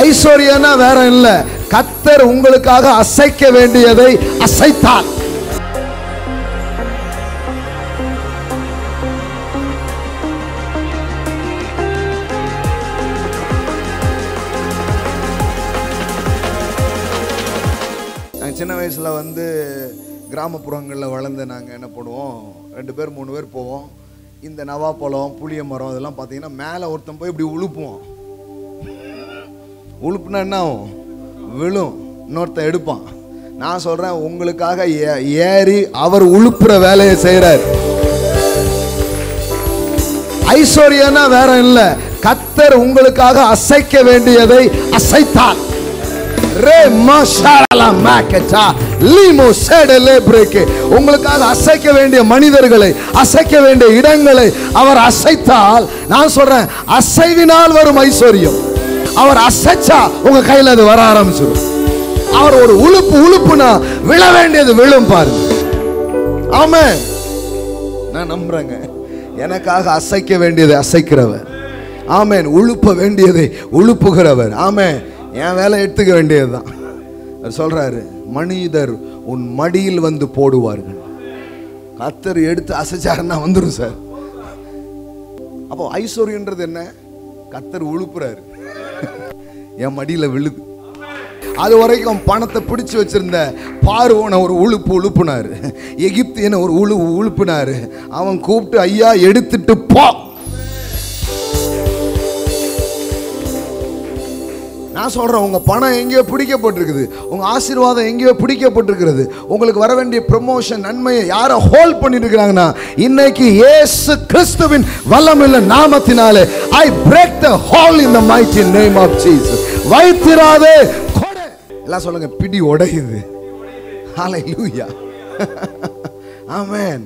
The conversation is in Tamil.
ஐஸ்வர்யம்னா வேற இல்ல, கர்த்தர் உங்களுக்காக அசைக்க வேண்டியதை அசைத்தார். சின்ன வயசுல வந்து கிராமப்புறங்களில் வளர்ந்து நாங்கள் என்ன பண்ணுவோம், 2 பேர் 3 பேர் போவோம். இந்த நவாப்பழம், புளிய மரம் இதெல்லாம் பார்த்தீங்கன்னா மேலே ஒருத்தன் போய் இப்படி உழுப்புவோம். உழுப்புனா என்ன ஆகும்? விழும், இன்னொருத்தன் எடுப்பான். நான் சொல்கிறேன், உங்களுக்காக ஏறி அவர் உழுப்புற வேலையை செய்கிறார். ஐஸ்வர்யம்னா வேற இல்லை, கர்த்தர் உங்களுக்காக அசைக்க வேண்டியதை அசைத்தார். உங்களுக்காக அசைக்க வேண்டிய மனிதர்களை, அசைக்க வேண்டிய இடங்களை அவர் அசைத்தால், நான் சொல்றேன், அசைவினால் வரும் ஐஸ்வர்யம். அவர் அசைச்சா உங்க கையில் அது வர ஆரம்பிச்சிடும். அவர் ஒரு உழுப்புனா விழ வேண்டியது விழும் பாருங்க. ஆமென். நான் நம்புறேங்க, எனக்காக அசைக்க வேண்டியதை அசைக்கிறவர். ஆமென். உழுப்ப வேண்டியதை உழுப்புகிறவர். ஆமென். என் வேலை எடுத்துக்க வேண்டியதுதான். சொல்றாரு, மனிதர் உன் மடியில் வந்து போடுவார்கள். கர்த்தர் எடுத்து அசைச்சாருன்னா வந்துடும் சார். அப்போ ஐஸ்வர்யன்றது என்ன? கர்த்தர் உழுப்புறாரு, என் மடியில விழுது. அது வரைக்கும் பணத்தை பிடிச்சு வச்சிருந்த பார்வோனை ஒரு உழுப்புனாரு, எகிப்தியனை ஒரு உழுப்புனாரு. அவன் கூப்பிட்டு, ஐயா எடுத்துட்டு போ. நான் சொல்றேன், உங்க பணம் எங்கேயோ பிடிக்கப்பட்டிருக்குது, உங்க ஆசீர்வாதம் எங்கேயோ பிடிக்கப்பட்டிருக்கிறது. உங்களுக்கு வர வேண்டிய ப்ரமோஷன், நன்மையை யாரை ஹோல்ட் பண்ணிட்டு இருக்காங்கன்னா, இன்னைக்கு இயேசு கிறிஸ்துவின் வல்லமையுள்ள நாமத்தினாலே I break the hole in the mighty name of Jesus. வைத்திராதே கொடை. எல்லாம் சொல்லுங்க, பிடி உடையுது. ஹalleluya. ஆமென்.